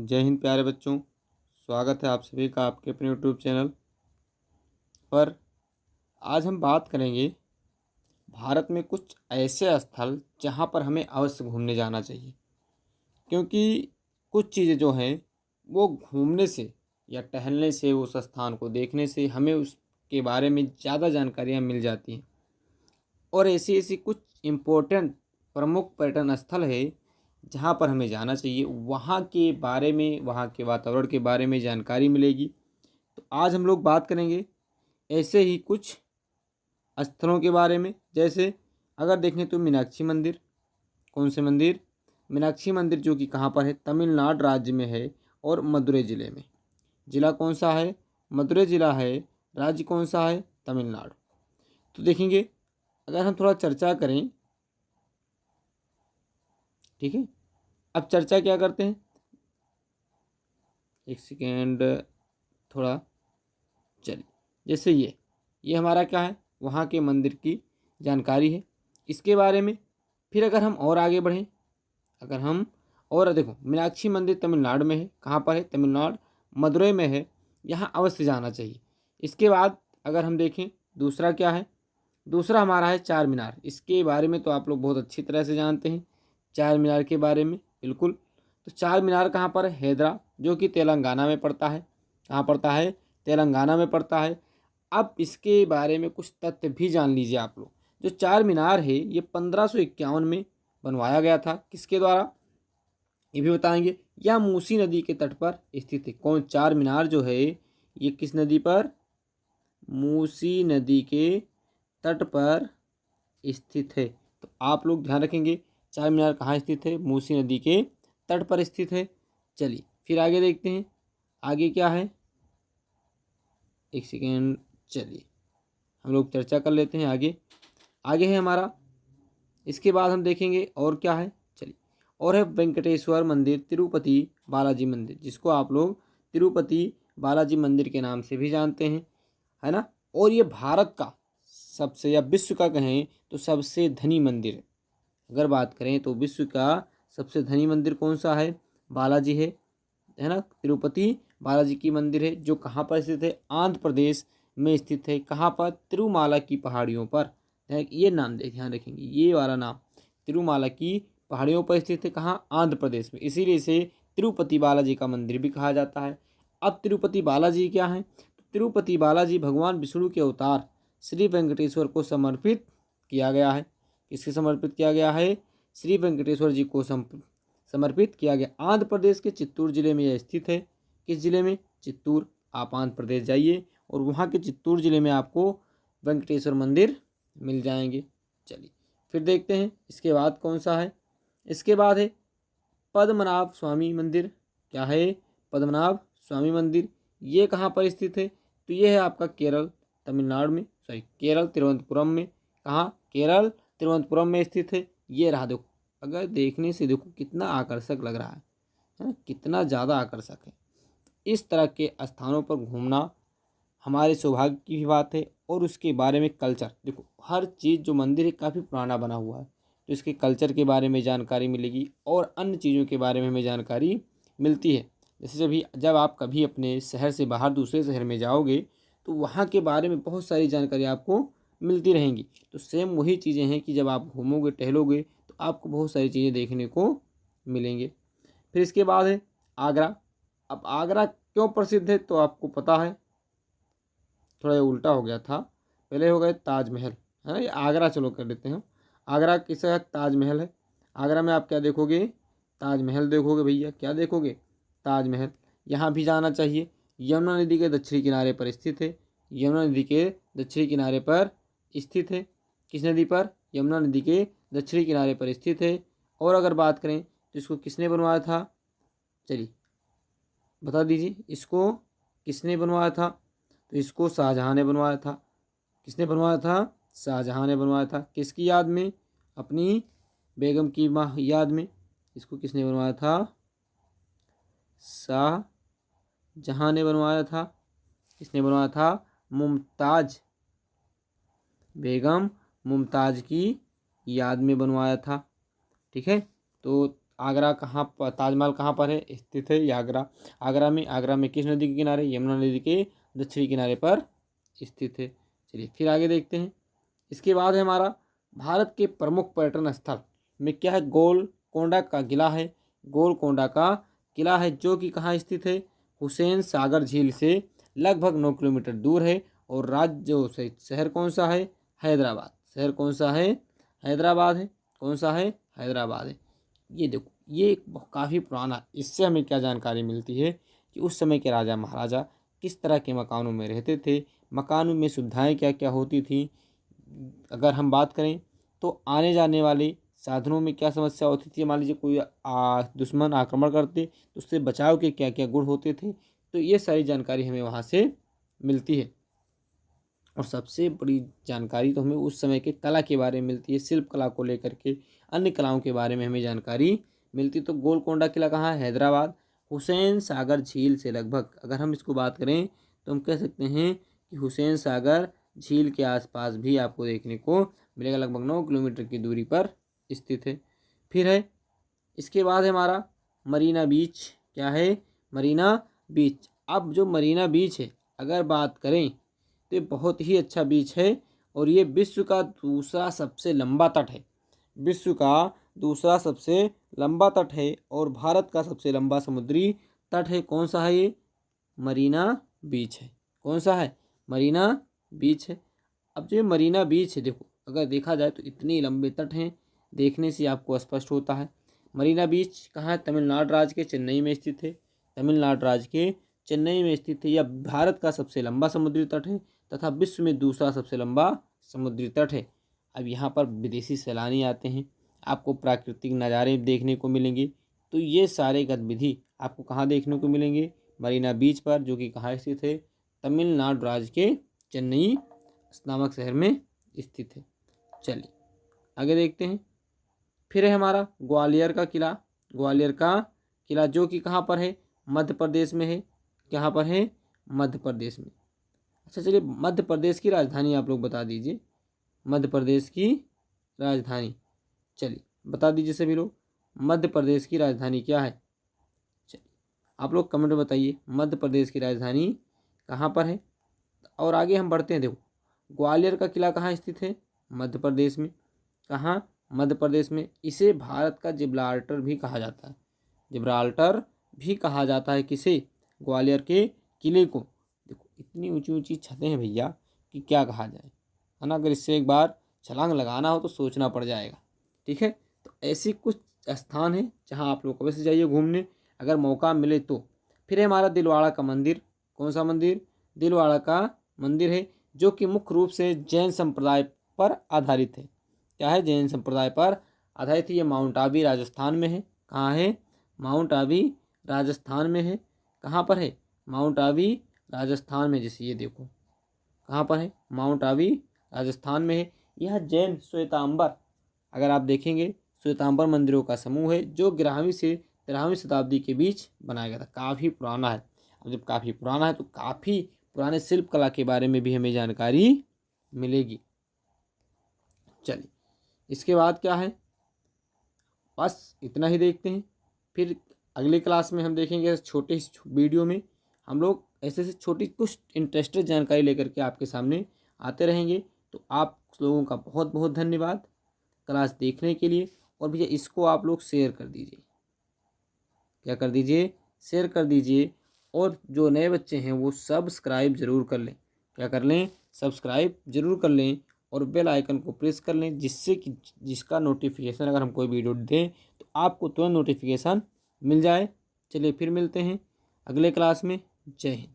जय हिंद प्यारे बच्चों। स्वागत है आप सभी का आपके अपने यूट्यूब चैनल पर। आज हम बात करेंगे भारत में कुछ ऐसे स्थल जहां पर हमें अवश्य घूमने जाना चाहिए, क्योंकि कुछ चीज़ें जो हैं वो घूमने से या टहलने से, उस स्थान को देखने से हमें उसके बारे में ज़्यादा जानकारियाँ मिल जाती हैं। और ऐसी ऐसी कुछ इम्पोर्टेंट प्रमुख पर्यटन स्थल है जहाँ पर हमें जाना चाहिए, वहाँ के बारे में, वहाँ के वातावरण के बारे में जानकारी मिलेगी। तो आज हम लोग बात करेंगे ऐसे ही कुछ स्थलों के बारे में। जैसे अगर देखें तो मीनाक्षी मंदिर। कौन से मंदिर? मीनाक्षी मंदिर, जो कि कहाँ पर है? तमिलनाडु राज्य में है और मदुरै जिले में। जिला कौन सा है? मदुरै जिला है। राज्य कौन सा है? तमिलनाडु। तो देखेंगे, अगर हम थोड़ा चर्चा करें, ठीक है। अब चर्चा क्या करते हैं, एक सेकेंड, थोड़ा चलिए। जैसे ये हमारा क्या है? वहाँ के मंदिर की जानकारी है, इसके बारे में। फिर अगर हम और आगे बढ़ें, अगर हम और देखो, मीनाक्षी मंदिर तमिलनाडु में है। कहाँ पर है? तमिलनाडु, मदुरै में है। यहाँ अवश्य जाना चाहिए। इसके बाद अगर हम देखें, दूसरा क्या है? दूसरा हमारा है चार मीनार। इसके बारे में तो आप लोग बहुत अच्छी तरह से जानते हैं, चार मीनार के बारे में, बिल्कुल। तो चार मीनार कहाँ पर है? हैदरा, जो कि तेलंगाना में पड़ता है। कहाँ पड़ता है? तेलंगाना में पड़ता है। अब इसके बारे में कुछ तथ्य भी जान लीजिए आप लोग। जो चार मीनार है ये 1551 में बनवाया गया था। किसके द्वारा, ये भी बताएंगे। यह मूसी नदी के तट पर स्थित है। कौन? चार मीनार जो है ये किस नदी पर? मूसी नदी के तट पर स्थित है। तो आप लोग ध्यान रखेंगे, चार मीनार कहाँ स्थित है? मूसी नदी के तट पर स्थित है। चलिए फिर आगे देखते हैं, आगे क्या है, एक सेकेंड। चलिए हम लोग चर्चा कर लेते हैं आगे। आगे है हमारा, इसके बाद हम देखेंगे और क्या है। चलिए, और है वेंकटेश्वर मंदिर, तिरुपति बालाजी मंदिर, जिसको आप लोग तिरुपति बालाजी मंदिर के नाम से भी जानते हैं, है ना। और ये भारत का सबसे, या विश्व का कहें तो सबसे धनी मंदिर है। अगर बात करें तो विश्व का सबसे धनी मंदिर कौन सा है? बालाजी है ना। तिरुपति बालाजी की मंदिर है, जो कहाँ पर स्थित है? आंध्र प्रदेश में स्थित है। कहाँ पर? तिरुमाला की पहाड़ियों पर। ये नाम ध्यान रखेंगे, ये वाला नाम, तिरुमाला की पहाड़ियों पर स्थित है। कहाँ? आंध्र प्रदेश में। इसीलिए इसे तिरुपति बालाजी का मंदिर भी कहा जाता है। अब तिरुपति बालाजी क्या है? तो तिरुपति बालाजी भगवान विष्णु के अवतार श्री वेंकटेश्वर को समर्पित किया गया है। किसके समर्पित किया गया है? श्री वेंकटेश्वर जी को समर्पित किया गया। आंध्र प्रदेश के चित्तूर जिले में यह स्थित है। किस जिले में? चित्तूर। आप आंध्र प्रदेश जाइए और वहाँ के चित्तूर जिले में आपको वेंकटेश्वर मंदिर मिल जाएंगे। चलिए फिर देखते हैं, इसके बाद कौन सा है? इसके बाद है पद्मनाभ स्वामी मंदिर। क्या है? पद्मनाभ स्वामी मंदिर। ये कहाँ पर स्थित है? तो ये है आपका केरल, तमिलनाडु में, सॉरी केरल तिरुवनंतपुरम में। कहाँ? केरल तिरुवनंतपुरम में स्थित है। ये रहा, देखो, अगर देखने से देखो कितना आकर्षक लग रहा है ना, कितना ज़्यादा आकर्षक है। इस तरह के स्थानों पर घूमना हमारे सौभाग्य की भी बात है। और उसके बारे में कल्चर, देखो हर चीज़, जो मंदिर है काफ़ी पुराना बना हुआ है, तो इसके कल्चर के बारे में जानकारी मिलेगी और अन्य चीज़ों के बारे में हमें जानकारी मिलती है। जैसे जब आप कभी अपने शहर से बाहर दूसरे शहर में जाओगे तो वहाँ के बारे में बहुत सारी जानकारी आपको मिलती रहेंगी। तो सेम वही चीज़ें हैं कि जब आप घूमोगे, टहलोगे, तो आपको बहुत सारी चीज़ें देखने को मिलेंगे। फिर इसके बाद है आगरा। अब आगरा क्यों प्रसिद्ध है तो आपको पता है, थोड़ा ये उल्टा हो गया था। पहले हो गए ताजमहल, है ना। ये आगरा चलो कर लेते हैं। आगरा किसका है? ताजमहल है। आगरा में आप क्या देखोगे? ताजमहल देखोगे भैया। क्या देखोगे? ताजमहल। यहाँ भी जाना चाहिए। यमुना नदी के दक्षिणी किनारे पर स्थित है। यमुना नदी के दक्षिणी किनारे पर स्थित है। किस नदी पर? यमुना नदी के दक्षिणी किनारे पर स्थित है। और अगर बात करें तो इसको किसने बनवाया था? चलिए बता दीजिए, इसको किसने बनवाया था? तो इसको शाहजहाँ ने बनवाया था। किसने बनवाया था? शाहजहाँ ने बनवाया था। किसकी याद में? अपनी बेगम की याद में। इसको किसने बनवाया था? शाहजहाँ ने बनवाया था। किसने बनवाया था? मुमताज, बेगम मुमताज की याद में बनवाया था। ठीक है, तो आगरा कहाँ पर, ताजमहल कहाँ पर है, स्थित है, ये आगरा। आगरा में किस नदी के किनारे, यमुना नदी के दक्षिणी किनारे पर स्थित है। चलिए फिर आगे देखते हैं। इसके बाद है हमारा भारत के प्रमुख पर्यटन स्थल में क्या है, गोलकोंडा का किला है। गोलकोंडा का किला है जो कि कहाँ स्थित है, हुसैन सागर झील से लगभग 9 किलोमीटर दूर है। और राज्य से शहर कौन सा है, हैदराबाद। शहर कौन सा है, हैदराबाद है। कौन सा है, हैदराबाद है। ये देखो, ये काफ़ी पुराना, इससे हमें क्या जानकारी मिलती है कि उस समय के राजा महाराजा किस तरह के मकानों में रहते थे, मकानों में सुविधाएं क्या क्या होती थी। अगर हम बात करें तो आने जाने वाले साधनों में क्या समस्या होती थी, मान लीजिए कोई दुश्मन आक्रमण करते तो उससे बचाव के क्या क्या गुण होते थे। तो ये सारी जानकारी हमें वहाँ से मिलती है। और सबसे बड़ी जानकारी तो हमें उस समय के कला के बारे में मिलती है, शिल्प कला को लेकर के अन्य कलाओं के बारे में हमें जानकारी मिलती। तो गोलकोंडा किला कहाँ है, हैदराबाद। हुसैन सागर झील से लगभग, अगर हम इसको बात करें तो हम कह सकते हैं कि हुसैन सागर झील के आसपास भी आपको देखने को मिलेगा, लगभग 9 किलोमीटर की दूरी पर स्थित है। फिर है इसके बाद है हमारा मरीना बीच। क्या है, मरीना बीच। अब जो मरीना बीच है अगर बात करें तो ये बहुत ही अच्छा बीच है और ये विश्व का दूसरा सबसे लंबा तट है। विश्व का दूसरा सबसे लंबा तट है और भारत का सबसे लंबा समुद्री तट है। कौन सा है ये, मरीना बीच है। कौन सा है, मरीना बीच है। अब जो ये मरीना बीच है, देखो अगर देखा जाए तो इतने लंबे तट हैं, देखने से आपको स्पष्ट होता है। मरीना बीच कहाँ है, तमिलनाडु राज्य के चेन्नई में स्थित है। तमिलनाडु राज्य के चेन्नई में स्थित है। यह भारत का सबसे लंबा समुद्री तट है तथा विश्व में दूसरा सबसे लंबा समुद्री तट है। अब यहाँ पर विदेशी सैलानी आते हैं, आपको प्राकृतिक नज़ारे देखने को मिलेंगे। तो ये सारे गतिविधि आपको कहाँ देखने को मिलेंगे, मरीना बीच पर, जो कि कहाँ स्थित है, तमिलनाडु राज्य के चेन्नई नामक शहर में स्थित है। चलिए आगे देखते हैं। फिर है हमारा ग्वालियर का किला। ग्वालियर का किला जो कि कहाँ पर है, मध्य प्रदेश में है। कहाँ पर है, मध्य प्रदेश में। अच्छा चलिए, मध्य प्रदेश की राजधानी आप लोग बता दीजिए। मध्य प्रदेश की राजधानी, चलिए बता दीजिए सभी लोग, मध्य प्रदेश की राजधानी क्या है। चलिए आप लोग कमेंट में बताइए मध्य प्रदेश की राजधानी कहाँ पर है। और आगे हम बढ़ते हैं। देखो ग्वालियर का किला कहाँ स्थित है, मध्य प्रदेश में। कहाँ, मध्य प्रदेश में। इसे भारत का जिब्राल्टर भी कहा जाता है। जिब्राल्टर भी कहा जाता है किसे, ग्वालियर के किले को। देखो इतनी ऊंची ऊंची छतें हैं भैया कि क्या कहा जाए, है ना। अगर इससे एक बार छलांग लगाना हो तो सोचना पड़ जाएगा। ठीक है, तो ऐसी कुछ स्थान है जहाँ आप लोग कभी से जाइए घूमने अगर मौका मिले तो। फिर है हमारा दिलवाड़ा का मंदिर। कौन सा मंदिर, दिलवाड़ा का मंदिर है जो कि मुख्य रूप से जैन संप्रदाय पर आधारित है। क्या है, जैन संप्रदाय पर आधारित है। ये माउंट आबू राजस्थान में है। कहाँ है, माउंट आबू राजस्थान में है। कहाँ पर है, माउंट आबू राजस्थान में। जैसे ये देखो कहाँ पर है, माउंट आबू राजस्थान में है। यह जैन श्वेतांबर, अगर आप देखेंगे श्वेतांबर मंदिरों का समूह है जो 11वीं से 13वीं शताब्दी के बीच बनाया गया था। काफ़ी पुराना है। अब जब काफ़ी पुराना है तो काफ़ी पुराने शिल्प कला के बारे में भी हमें जानकारी मिलेगी। चलिए इसके बाद क्या है, बस इतना ही देखते हैं। फिर अगले क्लास में हम देखेंगे छोटे वीडियो में हम लोग ऐसे ऐसे छोटी कुछ इंटरेस्टेड जानकारी लेकर के आपके सामने आते रहेंगे। तो आप लोगों का बहुत बहुत धन्यवाद क्लास देखने के लिए। और भैया इसको आप लोग शेयर कर दीजिए। क्या कर दीजिए, शेयर कर दीजिए। और जो नए बच्चे हैं वो सब्सक्राइब ज़रूर कर लें। क्या कर लें, सब्सक्राइब ज़रूर कर लें और बेल आइकन को प्रेस कर लें, जिससे कि जिसका नोटिफिकेशन अगर हम कोई वीडियो दें तो आपको तुरंत नोटिफिकेशन मिल जाए। चलिए फिर मिलते हैं अगले क्लास में। जय हिंद।